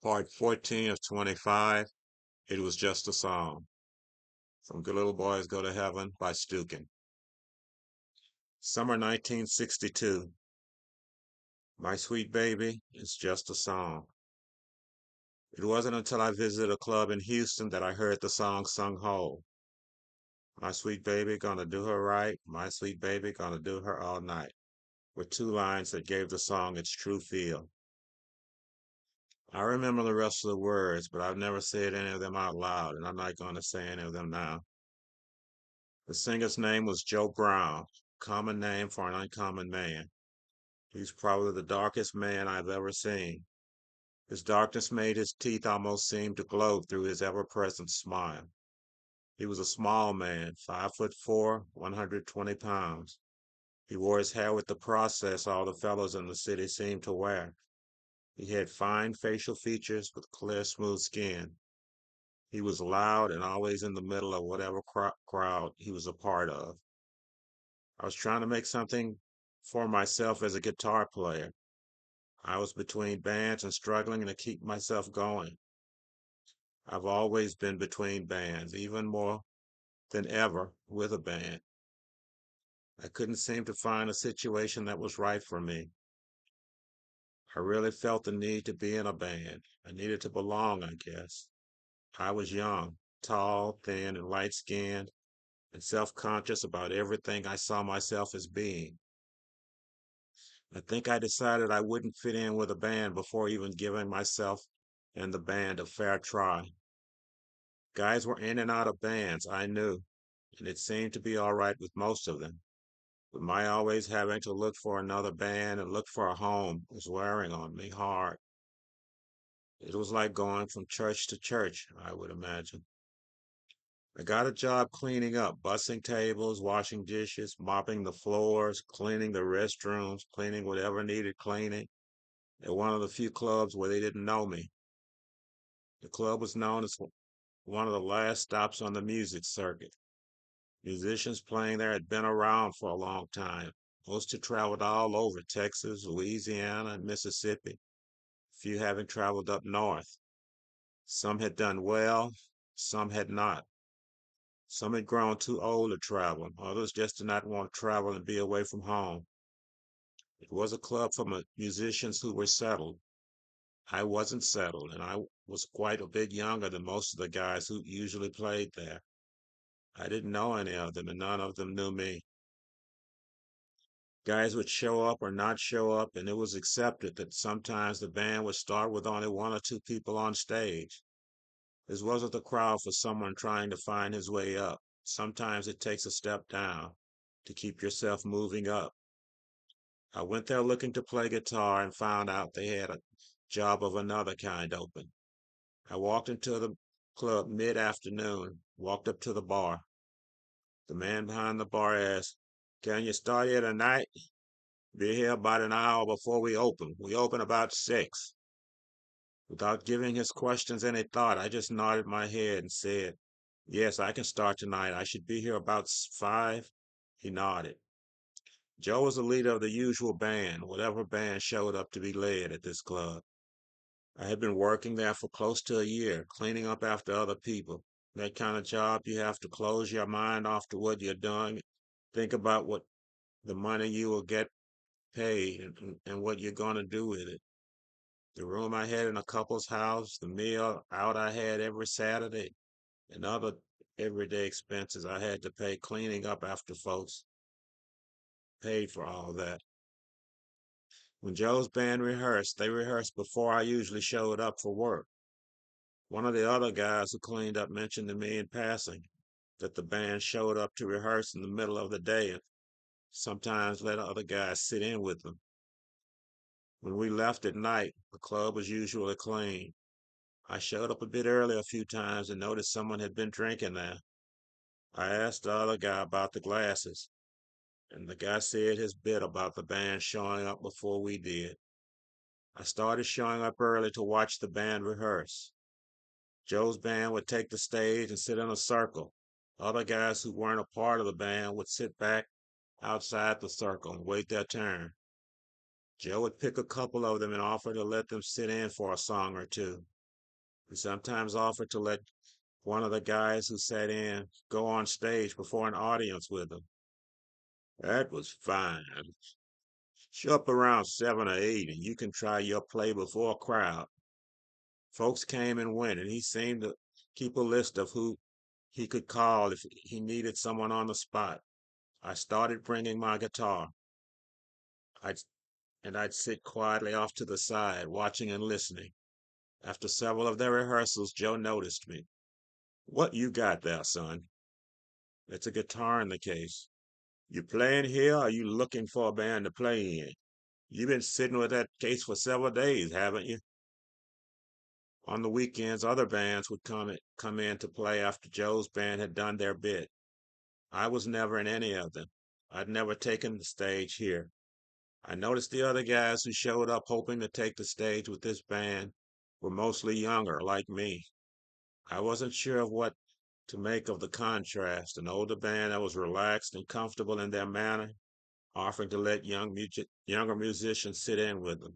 Part 14 of 25. It was just a song. From Good Little Boys Go to Heaven by Stukin. Summer 1962. My Sweet Baby is just a song. It wasn't until I visited a club in Houston that I heard the song sung whole. My sweet baby gonna do her right. My sweet baby gonna do her all night. Were two lines that gave the song its true feel. I remember the rest of the words, but I've never said any of them out loud, and I'm not going to say any of them now. The singer's name was Joe Brown, common name for an uncommon man. He's probably the darkest man I've ever seen. His darkness made his teeth almost seem to glow through his ever-present smile. He was a small man, 5'4", 120 pounds. He wore his hair with the process all the fellows in the city seemed to wear. He had fine facial features with clear, smooth skin. He was loud and always in the middle of whatever crowd he was a part of. I was trying to make something for myself as a guitar player. I was between bands and struggling to keep myself going. I've always been between bands, even more than ever with a band. I couldn't seem to find a situation that was right for me. I really felt the need to be in a band. I needed to belong, I guess. I was young, tall, thin, and light-skinned, and self-conscious about everything I saw myself as being. I think I decided I wouldn't fit in with a band before even giving myself and the band a fair try. Guys were in and out of bands, I knew, and it seemed to be all right with most of them. But my always having to look for another band and look for a home was wearing on me hard. It was like going from church to church, I would imagine. I got a job cleaning up, bussing tables, washing dishes, mopping the floors, cleaning the restrooms, cleaning whatever needed cleaning at one of the few clubs where they didn't know me. The club was known as one of the last stops on the music circuit. Musicians playing there had been around for a long time. Most had traveled all over Texas, Louisiana, and Mississippi, few having traveled up north. Some had done well, some had not. Some had grown too old to travel, others just did not want to travel and be away from home. It was a club for musicians who were settled. I wasn't settled, and I was quite a bit younger than most of the guys who usually played there. I didn't know any of them, and none of them knew me. Guys would show up or not show up, and it was accepted that sometimes the band would start with only one or two people on stage. This wasn't the crowd for someone trying to find his way up. Sometimes it takes a step down to keep yourself moving up. I went there looking to play guitar and found out they had a job of another kind open. I walked into the club mid-afternoon, walked up to the bar. The man behind the bar asked, "Can you start here tonight? Be here about an hour before we open. We open about 6." Without giving his questions any thought, I just nodded my head and said, "Yes, I can start tonight. I should be here about 5." He nodded. Joe was the leader of the usual band, whatever band showed up to be led at this club. I had been working there for close to a year, cleaning up after other people. That kind of job you have to close your mind off to what you're doing, think about what the money you will get paid and what you're going to do with it. The room I had in a couple's house, the meal out I had every Saturday, and other everyday expenses I had to pay cleaning up after folks paid for all that. When Joe's band rehearsed, they rehearsed before I usually showed up for work. One of the other guys who cleaned up mentioned to me in passing that the band showed up to rehearse in the middle of the day and sometimes let other guys sit in with them. When we left at night, the club was usually clean. I showed up a bit early a few times and noticed someone had been drinking there. I asked the other guy about the glasses, and the guy said his bit about the band showing up before we did. I started showing up early to watch the band rehearse. Joe's band would take the stage and sit in a circle. Other guys who weren't a part of the band would sit back outside the circle and wait their turn. Joe would pick a couple of them and offer to let them sit in for a song or two. He sometimes offered to let one of the guys who sat in go on stage before an audience with him. That was fine. Show up around 7 or 8 and you can try your play before a crowd. Folks came and went, and he seemed to keep a list of who he could call if he needed someone on the spot. I started bringing my guitar. I'd, I'd sit quietly off to the side, watching and listening. After several of their rehearsals, Joe noticed me. What you got there, son? It's a guitar in the case. You playing here or are you looking for a band to play in? You've been sitting with that case for several days, haven't you? On the weekends, other bands would come in to play after Joe's band had done their bit. I was never in any of them. I'd never taken the stage here. I noticed the other guys who showed up hoping to take the stage with this band were mostly younger, like me. I wasn't sure of what to make of the contrast, an older band that was relaxed and comfortable in their manner, offering to let younger musicians sit in with them.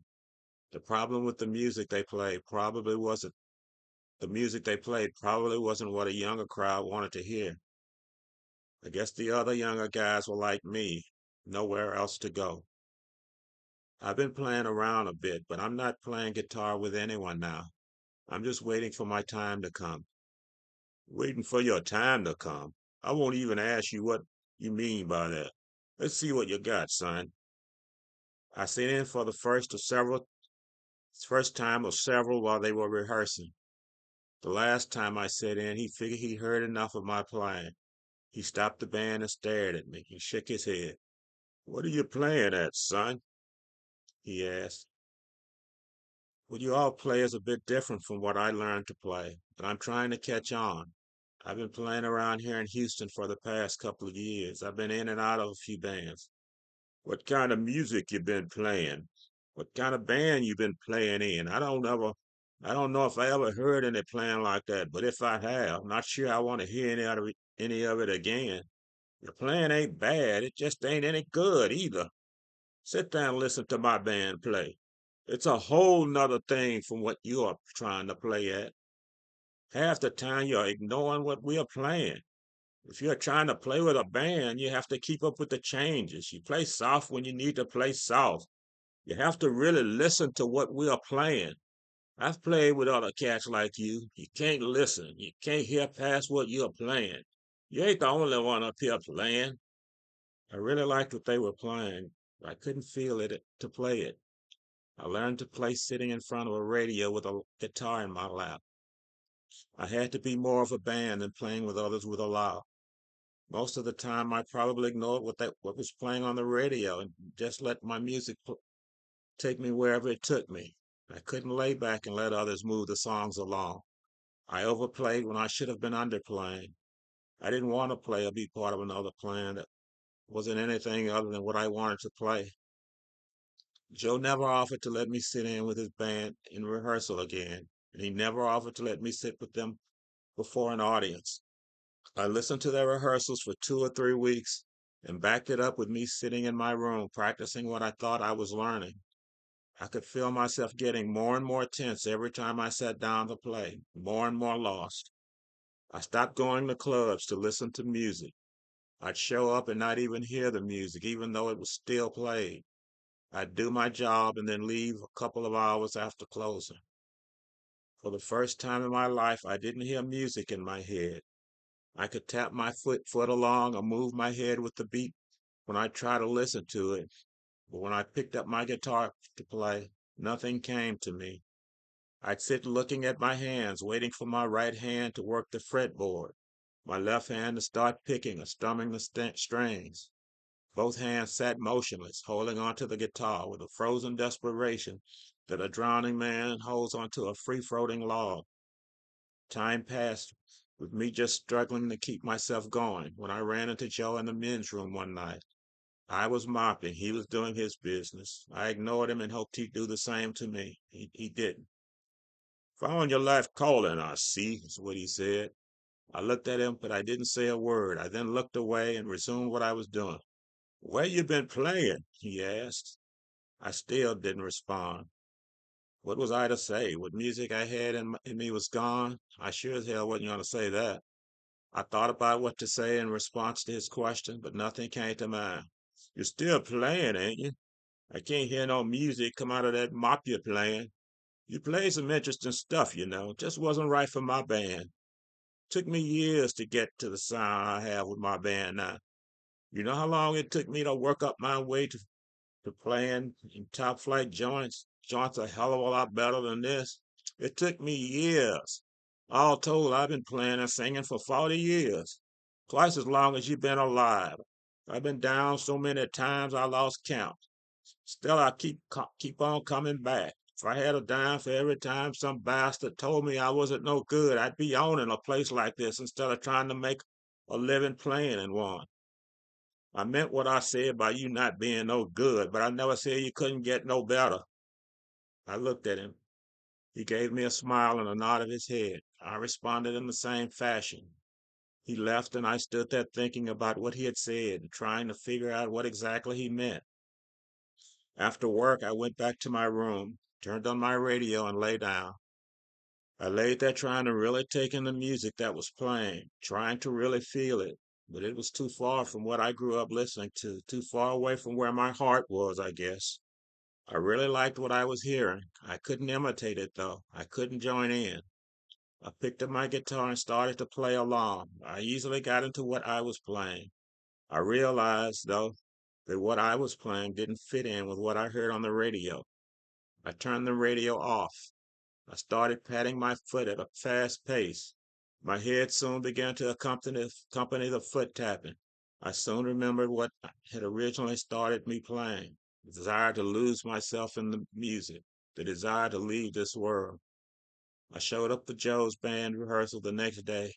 The problem with the music they played probably wasn't what a younger crowd wanted to hear. I guess the other younger guys were like me, nowhere else to go. I've been playing around a bit, but I'm not playing guitar with anyone now. I'm just waiting for my time to come. Waiting for your time to come? I won't even ask you what you mean by that. Let's see what you got, son. I sat in for the first time of several while they were rehearsing. The last time I sat in, he figured he heard enough of my playing. He stopped the band and stared at me. He shook his head. What are you playing at, son? He asked. What you all play is a bit different from what I learned to play, but I'm trying to catch on. I've been playing around here in Houston for the past couple of years. I've been in and out of a few bands. What kind of music you been playing? What kind of band you been playing in? I don't know if I ever heard any playing like that, but if I have, not sure I want to hear any of it again. Your playing ain't bad, it just ain't any good either. Sit down and listen to my band play. It's a whole nother thing from what you're trying to play at. Half the time you're ignoring what we are playing. If you're trying to play with a band, you have to keep up with the changes. You play soft when you need to play soft. You have to really listen to what we are playing. I've played with other cats like you. You can't listen. You can't hear past what you're playing. You ain't the only one up here playing. I really liked what they were playing, but I couldn't feel it to play it. I learned to play sitting in front of a radio with a guitar in my lap. I had to be more of a band than playing with others would allow. Most of the time, I probably ignored what was playing on the radio and just let my music take me wherever it took me. I couldn't lay back and let others move the songs along. I overplayed when I should have been underplaying. I didn't want to play or be part of another plan that wasn't anything other than what I wanted to play. Joe never offered to let me sit in with his band in rehearsal again, and he never offered to let me sit with them before an audience. I listened to their rehearsals for 2 or 3 weeks and backed it up with me sitting in my room practicing what I thought I was learning. I could feel myself getting more and more tense every time I sat down to play, more and more lost. I stopped going to clubs to listen to music. I'd show up and not even hear the music, even though it was still played. I'd do my job and then leave a couple of hours after closing. For the first time in my life, I didn't hear music in my head. I could tap my foot along or move my head with the beat when I tried to listen to it, but when I picked up my guitar to play, nothing came to me. I'd sit looking at my hands, waiting for my right hand to work the fretboard, my left hand to start picking or strumming the strings. Both hands sat motionless, holding onto the guitar with a frozen desperation that a drowning man holds onto a free-floating log. Time passed with me just struggling to keep myself going when I ran into Joe in the men's room one night. I was mopping. He was doing his business. I ignored him and hoped he'd do the same to me. He didn't. Found your life calling, I see, is what he said. I looked at him, but I didn't say a word. I then looked away and resumed what I was doing. Where you been playing? He asked. I still didn't respond. What was I to say? What music I had in me was gone? I sure as hell wasn't going to say that. I thought about what to say in response to his question, but nothing came to mind. You're still playing, ain't you? I can't hear no music come out of that mop you're playing. You play some interesting stuff, you know. Just wasn't right for my band. Took me years to get to the sound I have with my band now. You know how long it took me to work up my way to playing in top flight joints? Joints a hell of a lot better than this. It took me years. All told, I've been playing and singing for 40 years. Twice as long as you've been alive. I've been down so many times I lost count. Still, I keep on coming back. If I had a dime for every time some bastard told me I wasn't no good, I'd be owning a place like this instead of trying to make a living playing in one. I meant what I said by you not being no good, but I never said you couldn't get no better. I looked at him. He gave me a smile and a nod of his head. I responded in the same fashion. He left, and I stood there thinking about what he had said and trying to figure out what exactly he meant. After work, I went back to my room, turned on my radio, and lay down. I laid there trying to really take in the music that was playing, trying to really feel it, but it was too far from what I grew up listening to, too far away from where my heart was, I guess. I really liked what I was hearing. I couldn't imitate it, though. I couldn't join in. I picked up my guitar and started to play along. I easily got into what I was playing. I realized, though, that what I was playing didn't fit in with what I heard on the radio. I turned the radio off. I started patting my foot at a fast pace. My head soon began to accompany the foot tapping. I soon remembered what had originally started me playing, the desire to lose myself in the music, the desire to leave this world. I showed up for Joe's band rehearsal the next day.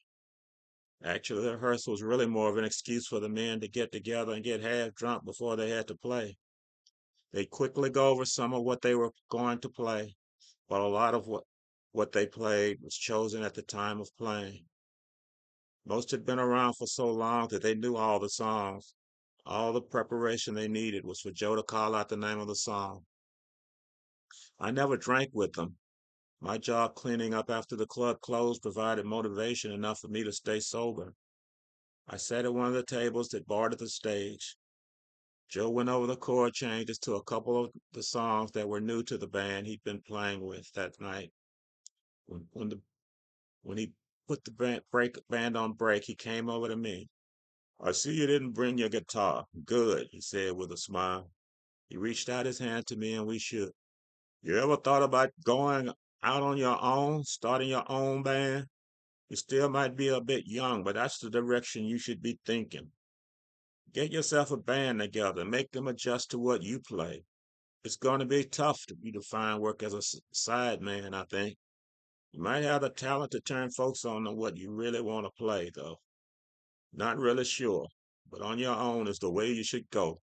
Actually, the rehearsal was really more of an excuse for the men to get together and get half drunk before they had to play. They'd quickly go over some of what they were going to play, while a lot of what they played was chosen at the time of playing. Most had been around for so long that they knew all the songs. All the preparation they needed was for Joe to call out the name of the song. I never drank with them. My job cleaning up after the club closed provided motivation enough for me to stay sober. I sat at one of the tables that bordered the stage. Joe went over the chord changes to a couple of the songs that were new to the band he'd been playing with that night. When, when, the, when he put the band on break, he came over to me. I see you didn't bring your guitar. Good, he said with a smile. He reached out his hand to me and we shook. You ever thought about going out on your own, starting your own band? You still might be a bit young, but that's the direction you should be thinking. Get yourself a band together, make them adjust to what you play. It's going to be tough for you to find work as a side man, I think. You might have the talent to turn folks on to what you really want to play, though. Not really sure, but on your own is the way you should go.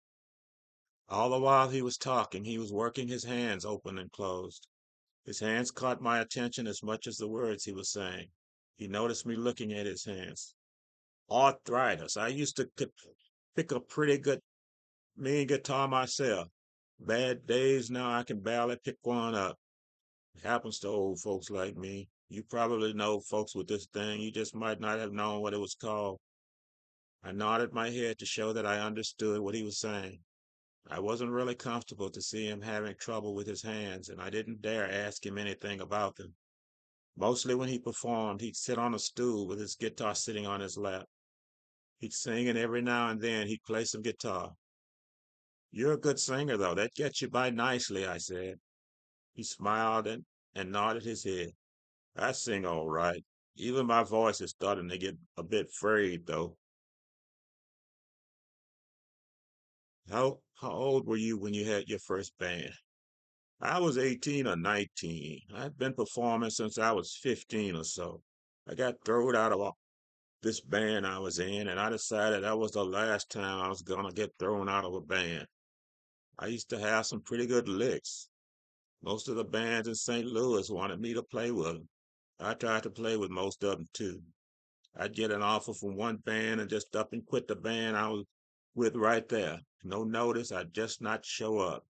All the while he was talking, he was working his hands open and closed. His hands caught my attention as much as the words he was saying. He noticed me looking at his hands. Arthritis. I used to pick a pretty good mean guitar myself. Bad days now I can barely pick one up. It happens to old folks like me. You probably know folks with this thing. You just might not have known what it was called. I nodded my head to show that I understood what he was saying. I wasn't really comfortable to see him having trouble with his hands, and I didn't dare ask him anything about them. Mostly when he performed, he'd sit on a stool with his guitar sitting on his lap. He'd sing, and every now and then he'd play some guitar. You're a good singer, though. That gets you by nicely, I said. He smiled and nodded his head. I sing all right. Even my voice is starting to get a bit frayed, though. How old were you when you had your first band? I was 18 or 19. I'd been performing since I was 15 or so. I got thrown out of this band I was in, and I decided that was the last time I was gonna get thrown out of a band. I used to have some pretty good licks. Most of the bands in St. Louis wanted me to play with them. I tried to play with most of them too. I'd get an offer from one band and just up and quit the band I was with right there. No notice, I'd just not show up.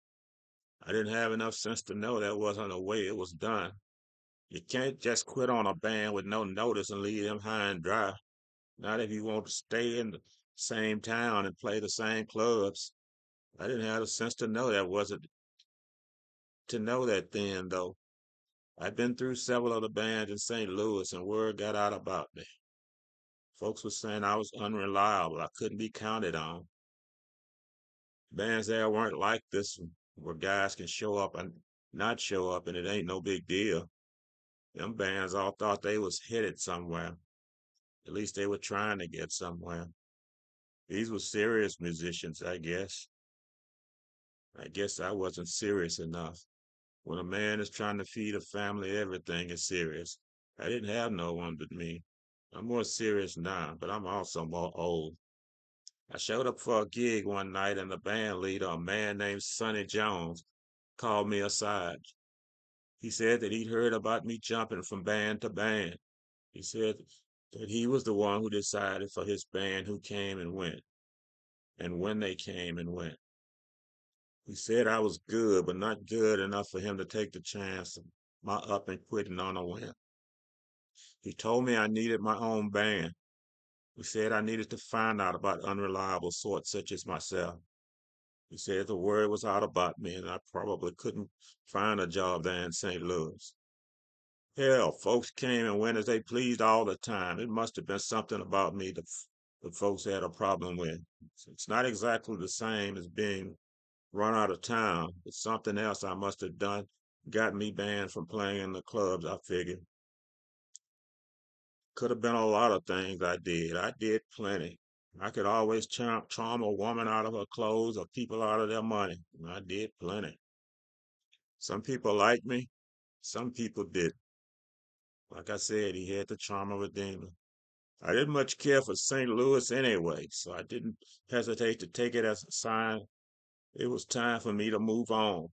I didn't have enough sense to know that wasn't the way it was done. You can't just quit on a band with no notice and leave them high and dry. Not if you want to stay in the same town and play the same clubs. I didn't have the sense to know that wasn't to know that then, though. I'd been through several of the bands in St. Louis, and word got out about me. Folks were saying I was unreliable. I couldn't be counted on. Bands there weren't like this one, where guys can show up and not show up, and it ain't no big deal. Them bands all thought they was headed somewhere. At least they were trying to get somewhere. These were serious musicians, I guess. I guess I wasn't serious enough. When a man is trying to feed a family, everything is serious. I didn't have no one but me. I'm more serious now, but I'm also more old. I showed up for a gig one night, and the band leader, a man named Sonny Jones, called me aside. He said that he'd heard about me jumping from band to band. He said that he was the one who decided for his band who came and went, and when they came and went. He said I was good, but not good enough for him to take the chance of my up and quitting on a whim. He told me I needed my own band. He said I needed to find out about unreliable sorts such as myself. He said the word was out about me and I probably couldn't find a job there in St. Louis. Hell, folks came and went as they pleased all the time. It must have been something about me that the folks had a problem with. It's not exactly the same as being run out of town, but something else I must have done got me banned from playing in the clubs, I figured. Could have been a lot of things I did. I did plenty. I could always charm a woman out of her clothes or people out of their money. I did plenty. Some people liked me, some people didn't. Like I said, he had the charm of a demon. I didn't much care for St. Louis anyway, so I didn't hesitate to take it as a sign it was time for me to move on.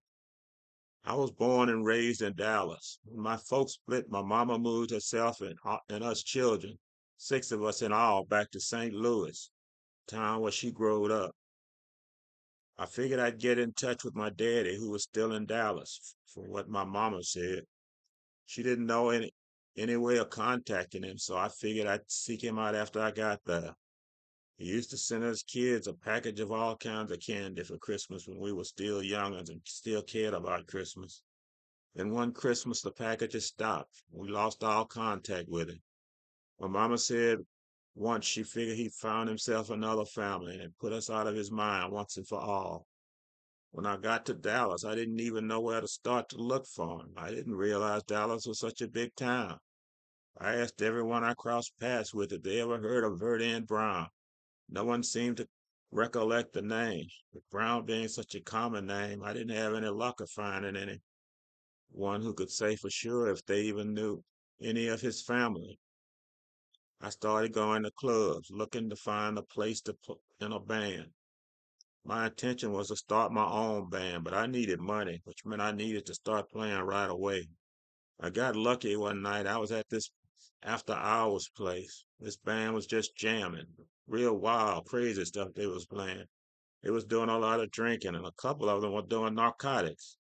I was born and raised in Dallas. When my folks split, my mama moved herself and us children, 6 of us in all, back to St. Louis, town where she growed up. I figured I'd get in touch with my daddy, who was still in Dallas, from what my mama said. She didn't know any way of contacting him, so I figured I'd seek him out after I got there. He used to send us kids a package of all kinds of candy for Christmas when we were still young and still cared about Christmas. Then one Christmas, the packages stopped. We lost all contact with him. My mama said once she figured he'd found himself another family and put us out of his mind once and for all. When I got to Dallas, I didn't even know where to start to look for him. I didn't realize Dallas was such a big town. I asked everyone I crossed paths with if they ever heard of Verdant Brown. No one seemed to recollect the name. With Brown being such a common name, I didn't have any luck of finding anyone who could say for sure if they even knew any of his family. I started going to clubs, looking to find a place to put in a band. My intention was to start my own band, but I needed money, which meant I needed to start playing right away. I got lucky one night. I was at this after hours place. This band was just jamming. Real wild, crazy stuff they was playing. They was doing a lot of drinking, and a couple of them were doing narcotics.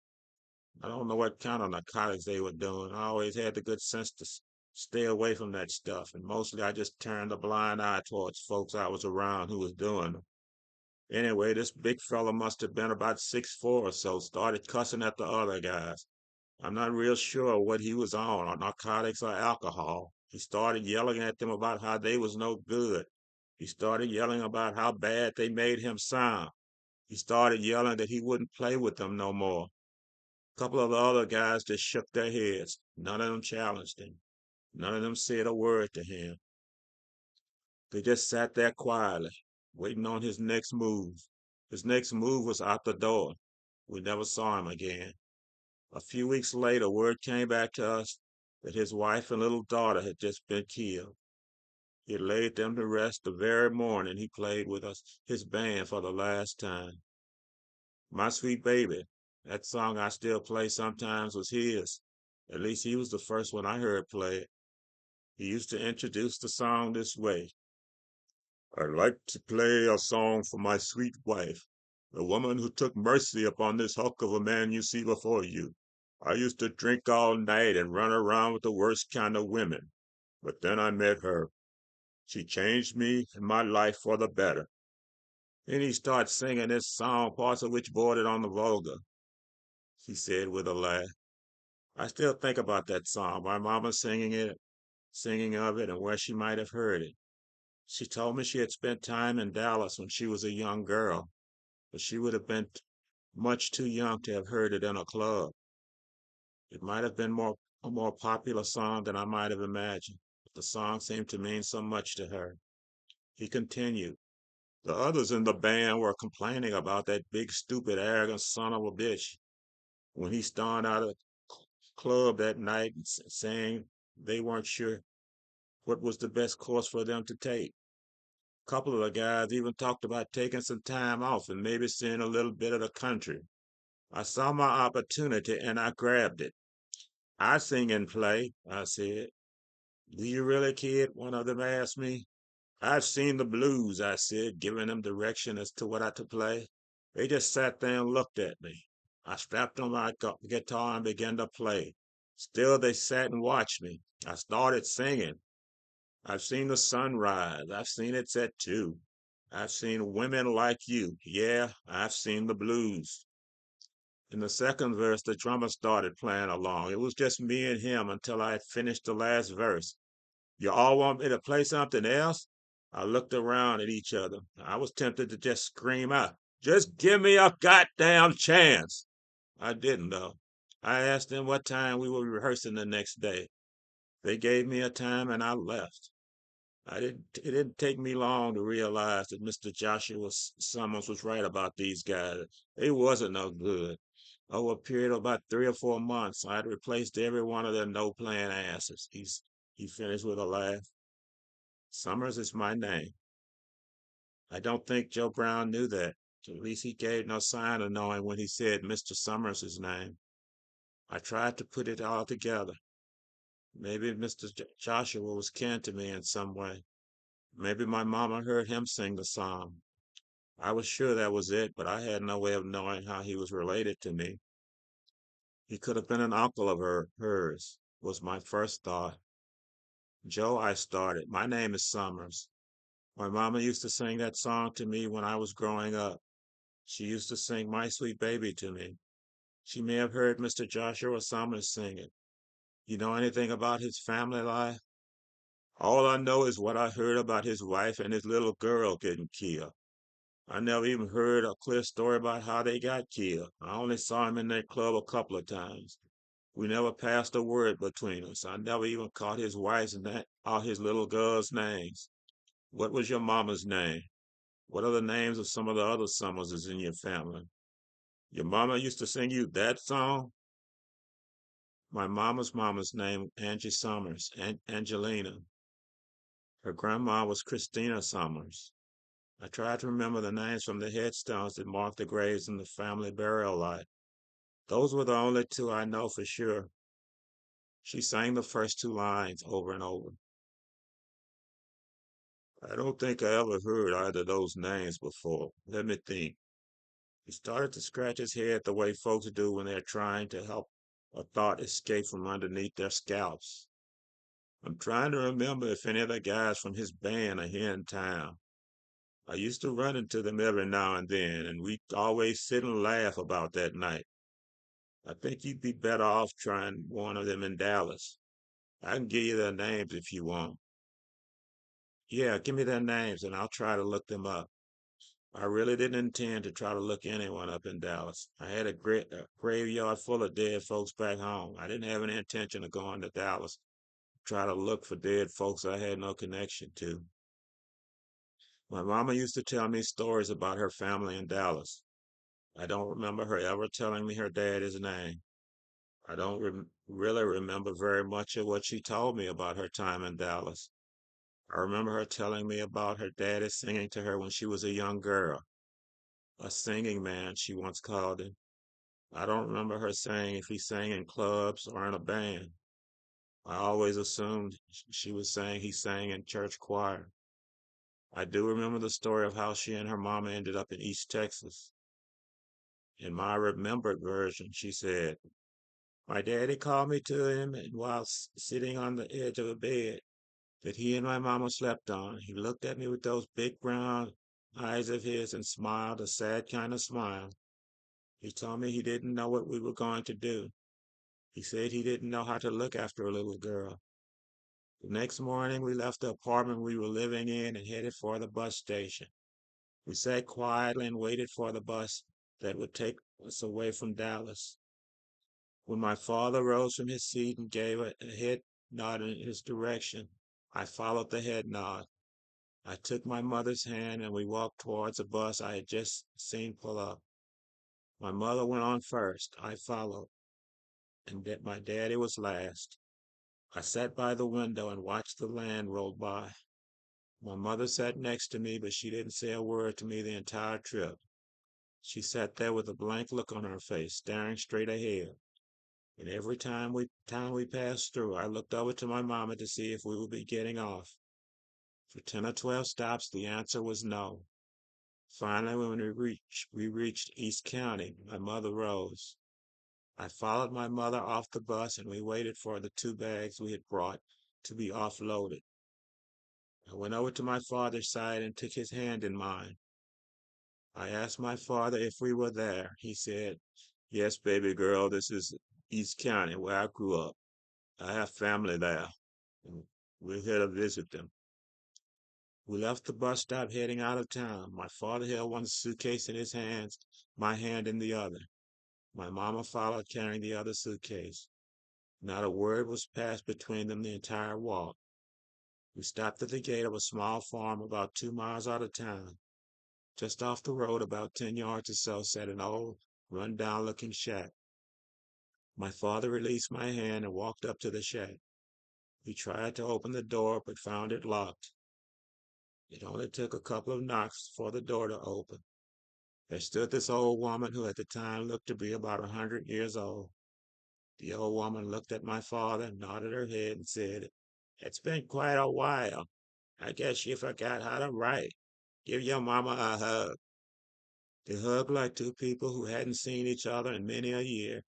I don't know what kind of narcotics they were doing. I always had the good sense to stay away from that stuff, and mostly I just turned a blind eye towards folks I was around who was doing them. Anyway, this big fella must have been about 6'4" or so, started cussing at the other guys. I'm not real sure what he was on, narcotics or alcohol. He started yelling at them about how they was no good. He started yelling about how bad they made him sound. He started yelling that he wouldn't play with them no more. A couple of the other guys just shook their heads. None of them challenged him. None of them said a word to him. They just sat there quietly, waiting on his next move. His next move was out the door. We never saw him again. A few weeks later, word came back to us that his wife and little daughter had just been killed. He had laid them to rest the very morning he played with us, his band, for the last time. My Sweet Baby, that song I still play sometimes, was his. At least he was the first one I heard play it. He used to introduce the song this way: I'd like to play a song for my sweet wife. the woman who took mercy upon this hulk of a man you see before you. I used to drink all night and run around with the worst kind of women. But then I met her. She changed me and my life for the better. Then he started singing this song, parts of which bordered on the vulgar, he said with a laugh. I still think about that song, my mama singing of it, and where she might have heard it. She told me she had spent time in Dallas when she was a young girl, but she would have been much too young to have heard it in a club. It might have been a more popular song than I might have imagined, but the song seemed to mean so much to her. He continued. The others in the band were complaining about that big, stupid, arrogant son of a bitch when he stormed out of the club that night and saying they weren't sure what was the best course for them to take. A couple of the guys even talked about taking some time off and maybe seeing a little bit of the country. I saw my opportunity and I grabbed it. I sing and play, I said. Do you really, kid? One of them asked me. I've seen the blues, I said, giving them direction as to what I to play. They just sat there and looked at me. I strapped on my guitar and began to play. Still, they sat and watched me. I started singing. I've seen the sun rise. I've seen it set too. I've seen women like you. Yeah, I've seen the blues. In the second verse, the drummer started playing along. It was just me and him until I had finished the last verse. You all want me to play something else? I looked around at each other. I was tempted to just scream out, just give me a goddamn chance. I didn't, though. I asked them what time we were rehearsing the next day. They gave me a time and I left. It didn't take me long to realize that Mr. Joshua Summers was right about these guys. They wasn't no good. Over a period of about 3 or 4 months, I had replaced every one of their no-playing asses. He finished with a laugh. Summers is my name. I don't think Joe Brown knew that. At least he gave no sign of knowing when he said Mr. Summers' name. I tried to put it all together. Maybe Mr. Joshua was kin to me in some way. Maybe my mama heard him sing the song. I was sure that was it, but I had no way of knowing how he was related to me. He could have been an uncle of hers, was my first thought. Joe, I started. My name is Summers. My mama used to sing that song to me when I was growing up. She used to sing My Sweet Baby to me. She may have heard Mr. Joshua Summers sing it. You know anything about his family life? All I know is what I heard about his wife and his little girl getting killed. I never even heard a clear story about how they got killed. I only saw him in that club a couple of times. We never passed a word between us. I never even caught his wife's or his little girl's names. What was your mama's name? What are the names of some of the other Summerses in your family? Your mama used to sing you that song? My mama's name Angie Summers, Angelina. Her grandma was Christina Summers. I tried to remember the names from the headstones that marked the graves in the family burial lot. Those were the only two I know for sure. She sang the first two lines over and over. I don't think I ever heard either of those names before. Let me think. He started to scratch his head the way folks do when they're trying to help a thought escape from underneath their scalps. I'm trying to remember if any of the guys from his band are here in town. I used to run into them every now and then, and we'd always sit and laugh about that night. I think you'd be better off trying one of them in Dallas. I can give you their names if you want. Yeah, give me their names and I'll try to look them up. I really didn't intend to try to look anyone up in Dallas. I had a graveyard full of dead folks back home. I didn't have any intention of going to Dallas to try to look for dead folks I had no connection to. My mama used to tell me stories about her family in Dallas. I don't remember her ever telling me her daddy's name. I don't really remember very much of what she told me about her time in Dallas. I remember her telling me about her daddy singing to her when she was a young girl. A singing man, she once called him. I don't remember her saying if he sang in clubs or in a band. I always assumed she was saying he sang in church choir. I do remember the story of how she and her mama ended up in East Texas. In my remembered version, she said, my daddy called me to him, and while sitting on the edge of a bed that he and my mama slept on, he looked at me with those big brown eyes of his and smiled a sad kind of smile. He told me he didn't know what we were going to do. He said he didn't know how to look after a little girl. The next morning, we left the apartment we were living in and headed for the bus station. We sat quietly and waited for the bus that would take us away from Dallas. When my father rose from his seat and gave a head nod in his direction, I followed the head nod. I took my mother's hand and we walked towards a bus I had just seen pull up. My mother went on first. I followed, and my daddy was last. I sat by the window and watched the land roll by. My mother sat next to me, but she didn't say a word to me the entire trip. She sat there with a blank look on her face, staring straight ahead. And every time we passed through, I looked over to my mama to see if we would be getting off. For 10 or 12 stops, the answer was no. Finally, when we reached East County, my mother rose. I followed my mother off the bus and we waited for the 2 bags we had brought to be offloaded. I went over to my father's side and took his hand in mine. I asked my father if we were there. He said, yes, baby girl, this is East County where I grew up. I have family there, and we're here to visit them. We left the bus stop heading out of town. My father held one suitcase in his hands, my hand in the other. My mama followed carrying the other suitcase. Not a word was passed between them the entire walk. We stopped at the gate of a small farm about 2 miles out of town. Just off the road, about 10 yards or so, sat an old, run-down looking shack. My father released my hand and walked up to the shack. He tried to open the door, but found it locked. It only took a couple of knocks for the door to open. There stood this old woman who at the time looked to be about 100 years old. The old woman looked at my father, nodded her head, and said, it's been quite a while. I guess you forgot how to write. Give your mama a hug. They hugged like two people who hadn't seen each other in many a year.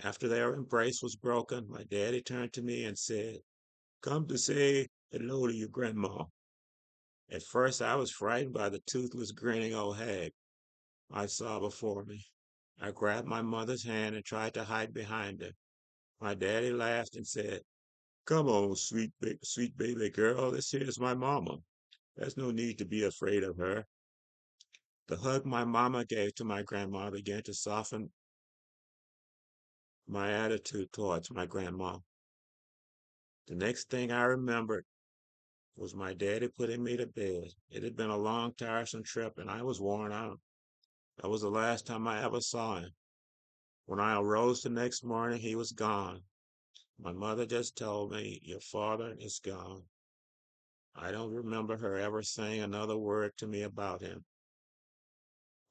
After their embrace was broken, my daddy turned to me and said, come to say hello to your grandma. At first, I was frightened by the toothless, grinning old hag I saw before me. I grabbed my mother's hand and tried to hide behind her. My daddy laughed and said, come on, sweet baby girl, this here's my mama. There's no need to be afraid of her. The hug my mama gave to my grandma began to soften my attitude towards my grandma. The next thing I remembered was my daddy putting me to bed. It had been a long, tiresome trip, and I was worn out. That was the last time I ever saw him. When I arose the next morning, he was gone. My mother just told me, your father is gone. I don't remember her ever saying another word to me about him.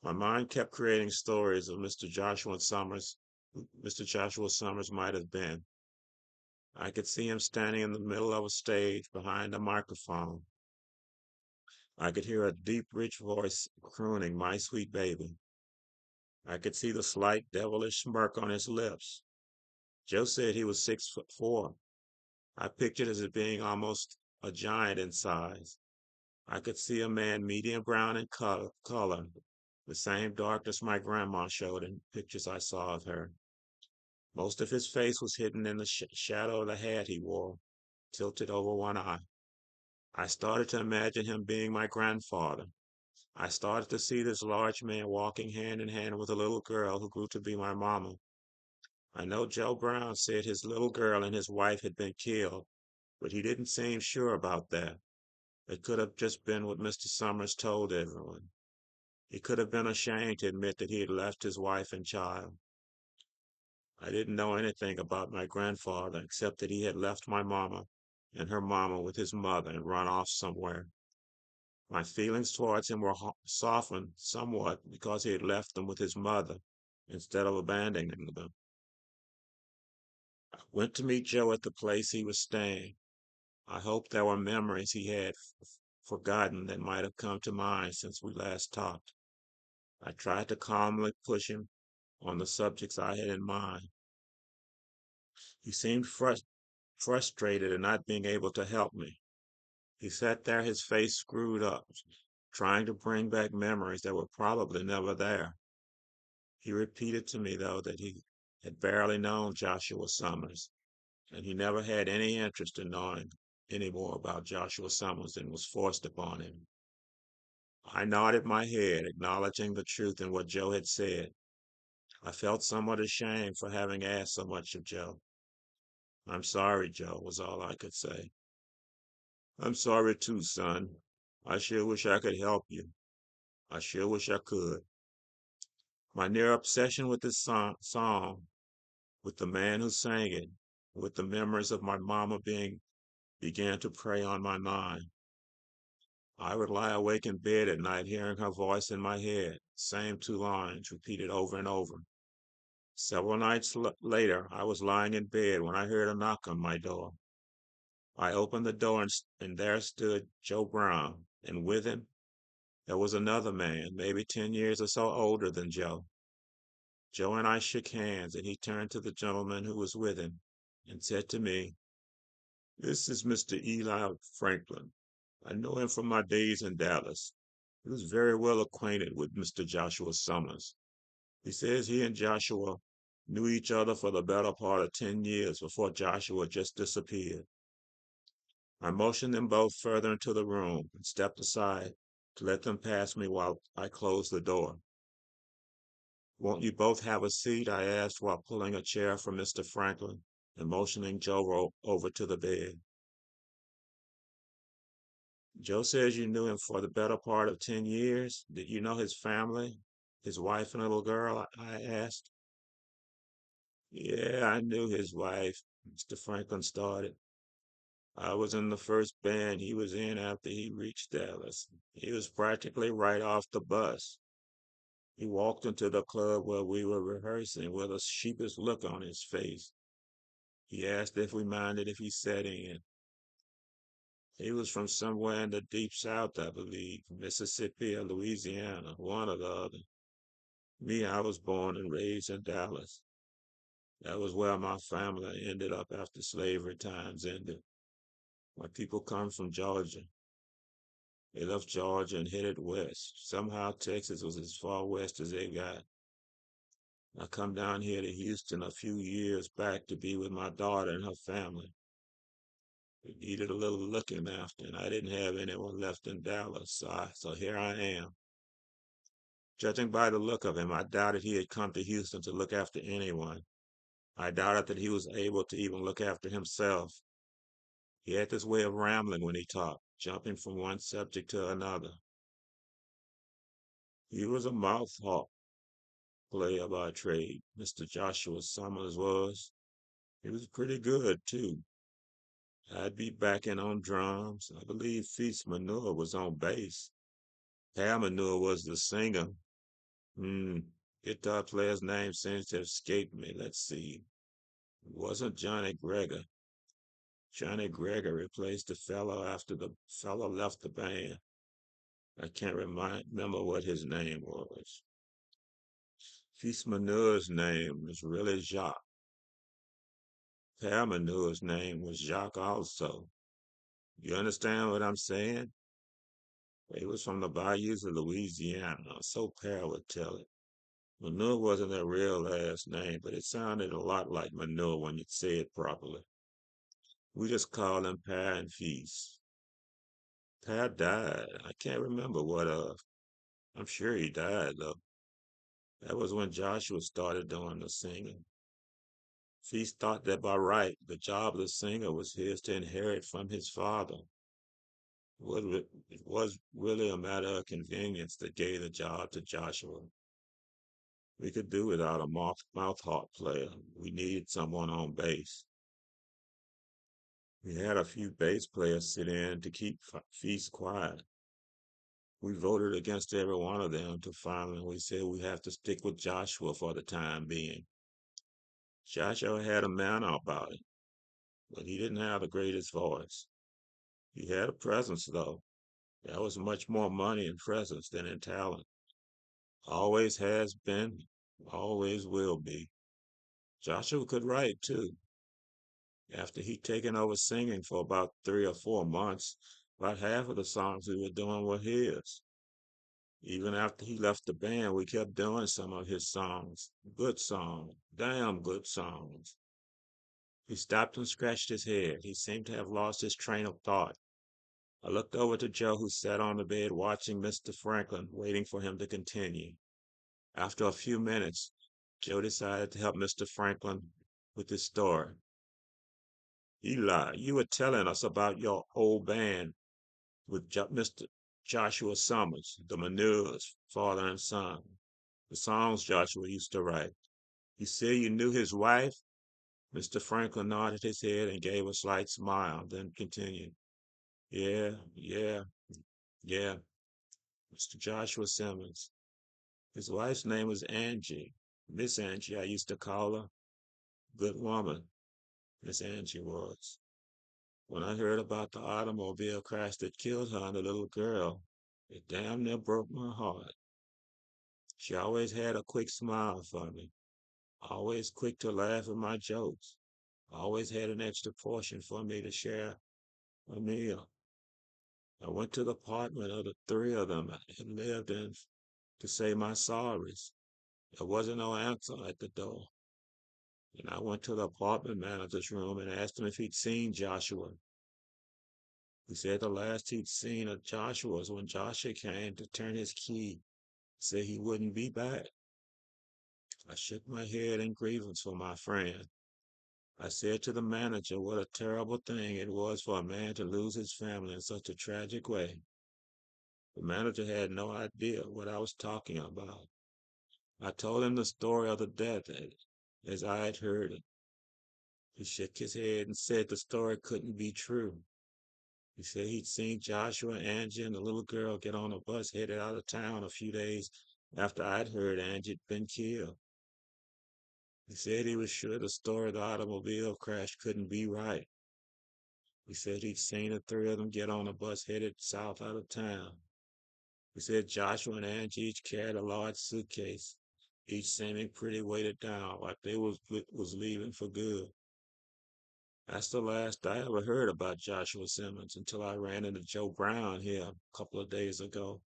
My mind kept creating stories of Mr. Joshua Summers, who Mr. Joshua Summers might have been. I could see him standing in the middle of a stage behind a microphone. I could hear a deep, rich voice crooning, my sweet baby. I could see the slight, devilish smirk on his lips. Joe said he was 6'4". I pictured as being almost a giant in size. I could see a man medium brown in color, the same darkness my grandma showed in pictures I saw of her. Most of his face was hidden in the shadow of the hat he wore, tilted over one eye. I started to imagine him being my grandfather. I started to see this large man walking hand in hand with a little girl who grew to be my mama. I know Joe Brown said his little girl and his wife had been killed, but he didn't seem sure about that. It could have just been what Mr. Summers told everyone. He could have been ashamed to admit that he had left his wife and child. I didn't know anything about my grandfather except that he had left my mama and her mama with his mother and run off somewhere. My feelings towards him were softened somewhat because he had left them with his mother instead of abandoning them. I went to meet Joe at the place he was staying. I hoped there were memories he had forgotten that might have come to mind since we last talked. I tried to calmly push him on the subjects I had in mind. He seemed frustrated at not being able to help me. He sat there, his face screwed up, trying to bring back memories that were probably never there. He repeated to me, though, that he had barely known Joshua Summers, and he never had any interest in knowing any more about Joshua Summers than was forced upon him. I nodded my head, acknowledging the truth in what Joe had said. I felt somewhat ashamed for having asked so much of Joe. "I'm sorry, Joe," was all I could say. "I'm sorry too, son. I sure wish I could help you. I sure wish I could." My near obsession with this song, with the man who sang it, with the memories of my mama began to prey on my mind. I would lie awake in bed at night hearing her voice in my head, same two lines repeated over and over. Several nights later, I was lying in bed when I heard a knock on my door. I opened the door and there stood Joe Brown, and with him there was another man, maybe 10 years or so older than Joe. Joe and I shook hands, and he turned to the gentleman who was with him and said to me, "This is Mr. Eli Franklin. I know him from my days in Dallas. He was very well acquainted with Mr. Joshua Summers. He says he and Joshua knew each other for the better part of 10 years before Joshua just disappeared." I motioned them both further into the room and stepped aside to let them pass me while I closed the door. "Won't you both have a seat?" I asked while pulling a chair for Mr. Franklin and motioning Joe over to the bed. "Joe says you knew him for the better part of 10 years. Did you know his family, his wife and little girl?" I asked. "Yeah, I knew his wife," Mr. Franklin started. "I was in the first band he was in after he reached Dallas. He was practically right off the bus. He walked into the club where we were rehearsing with a sheepish look on his face. He asked if we minded if he sat in. He was from somewhere in the deep South, I believe, Mississippi or Louisiana, one or the other. Me, I was born and raised in Dallas. That was where my family ended up after slavery times ended. My people come from Georgia. They left Georgia and headed west. Somehow Texas was as far west as they got. I come down here to Houston a few years back to be with my daughter and her family. We needed a little looking after, and I didn't have anyone left in Dallas, so here I am. Judging by the look of him, I doubted he had come to Houston to look after anyone. I doubted that he was able to even look after himself. He had this way of rambling when he talked, jumping from one subject to another. He was a mouth hawk player by trade, Mr. Joshua Summers was. He was pretty good, too. I'd be backing on drums. I believe Feast Manure was on bass. Pal Manure was the singer. Hmm, guitar player's name seems to have escaped me. Let's see. It wasn't Johnny Greger. Johnny Greger replaced the fellow after the fellow left the band. I can't remember what his name was. Feast Manure's name was really Jacques. Pal Manure's name was Jacques also. You understand what I'm saying? He was from the bayous of Louisiana, so Pal would tell it. Manure wasn't their real last name, but it sounded a lot like manure when you say it properly. We just called him Pa and Feast. Pa died. I can't remember what of. I'm sure he died, though. That was when Joshua started doing the singing. Feast thought that by right, the job of the singer was his to inherit from his father. It was really a matter of convenience that gave the job to Joshua. We could do without a mouth harp player. We needed someone on bass. We had a few bass players sit in to keep Feast quiet. We voted against every one of them to finally we said we have to stick with Joshua for the time being. Joshua had a manner about it, but he didn't have the greatest voice. He had a presence, though. There was much more money in presence than in talent. Always has been, Always will be. Joshua could write too. After he'd taken over singing for about 3 or 4 months, about half of the songs we were doing were his. Even after he left the band, we kept doing some of his songs. Good songs, damn good songs. He stopped and scratched his head. He seemed to have lost his train of thought. I looked over to Joe, who sat on the bed watching Mr. Franklin, waiting for him to continue. After a few minutes, Joe decided to help Mr. Franklin with his story. Eli, you were telling us about your old band with Mr. Joshua Summers, the Manures, father and son. The songs Joshua used to write. You say you knew his wife? Mr. Franklin nodded his head and gave a slight smile, then continued. Yeah, yeah, yeah, Mr. Joshua Simmons. His wife's name was Angie. Miss Angie, I used to call her. Good woman, Miss Angie was. When I heard about the automobile crash that killed her and the little girl, it damn near broke my heart. She always had a quick smile for me, always quick to laugh at my jokes, always had an extra portion for me to share a meal. I went to the apartment of the three of them had lived in to say my sorries. There wasn't no answer at the door. And I went to the apartment manager's room and asked him if he'd seen Joshua. He said the last he'd seen of Joshua was when Joshua came to turn his key, said he wouldn't be back. I shook my head in grievance for my friend. I said to the manager what a terrible thing it was for a man to lose his family in such a tragic way. The manager had no idea what I was talking about. I told him the story of the death as I had heard it. He shook his head and said the story couldn't be true. He said he'd seen Joshua, Angie, and the little girl get on a bus headed out of town a few days after I'd heard Angie'd been killed. He said he was sure the story of the automobile crash couldn't be right. He said he'd seen the three of them get on a bus headed south out of town. He said Joshua and Angie each carried a large suitcase, each seeming pretty weighted down, like they was leaving for good. That's the last I ever heard about Joshua Simmons until I ran into Joe Brown here a couple of days ago.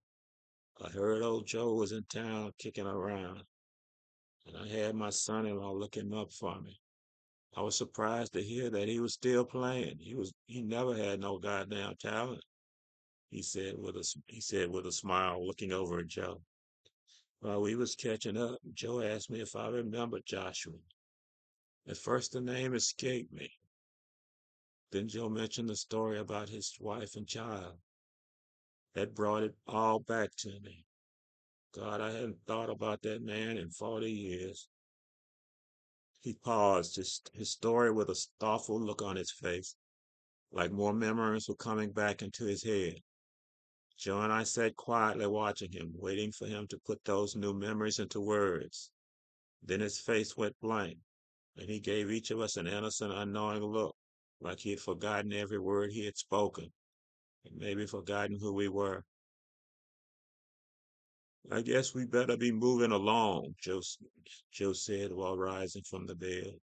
I heard old Joe was in town kicking around, and I had my son-in-law looking up for me. I was surprised to hear that he was still playing. He never had no goddamn talent, he said with a smile, looking over at Joe. While we was catching up, Joe asked me if I remembered Joshua. At first the name escaped me. Then Joe mentioned the story about his wife and child. That brought it all back to me. God, I hadn't thought about that man in 40 years. He paused, his story with a thoughtful look on his face, like more memories were coming back into his head. Joe and I sat quietly watching him, waiting for him to put those new memories into words. Then his face went blank, and he gave each of us an innocent, unknowing look, like he had forgotten every word he had spoken, and maybe forgotten who we were. I guess we better be moving along, Joe said while rising from the bed.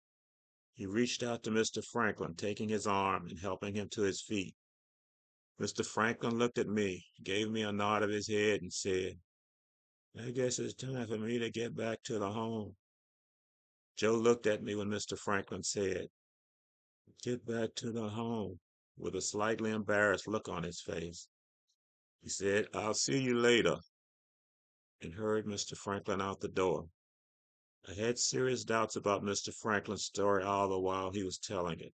He reached out to Mr. Franklin, taking his arm and helping him to his feet. Mr. Franklin looked at me, gave me a nod of his head, and said, I guess it's time for me to get back to the home. Joe looked at me when Mr. Franklin said, Get back to the home, with a slightly embarrassed look on his face. He said, I'll see you later, and hurried Mr. Franklin out the door. I had serious doubts about Mr. Franklin's story all the while he was telling it.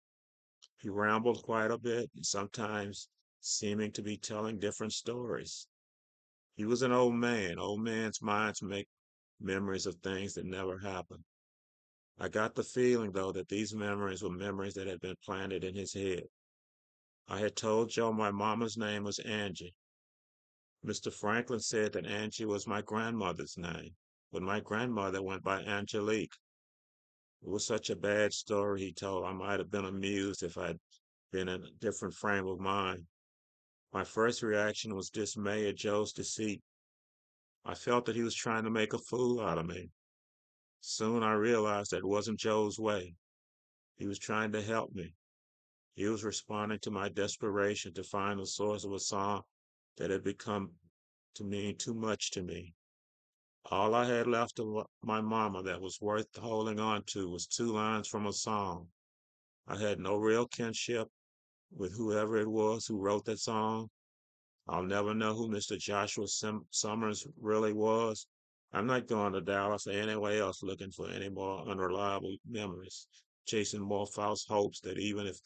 He rambled quite a bit, and sometimes seeming to be telling different stories. He was an old man. Old man's minds make memories of things that never happened. I got the feeling, though, that these memories were memories that had been planted in his head. I had told Joe my mama's name was Angie. Mr. Franklin said that Angie was my grandmother's name, but my grandmother went by Angelique. It was such a bad story he told. I might have been amused if I'd been in a different frame of mind. My first reaction was dismay at Joe's deceit. I felt that he was trying to make a fool out of me. Soon I realized that wasn't Joe's way. He was trying to help me. He was responding to my desperation to find the source of a song that had become to mean too much to me. All I had left of my mama that was worth holding on to was two lines from a song. I had no real kinship with whoever it was who wrote that song. I'll never know who Mr. Joshua Summers really was. I'm not going to Dallas or anywhere else looking for any more unreliable memories, chasing more false hopes that even if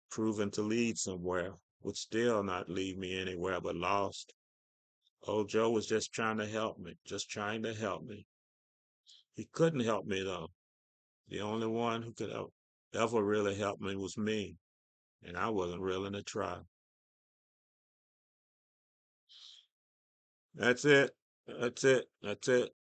proven to lead somewhere, would still not lead me anywhere but lost. Old Joe was just trying to help me, just trying to help me. He couldn't help me though. The only one who could ever really help me was me, and I wasn't willing to try. That's it. That's it. That's it.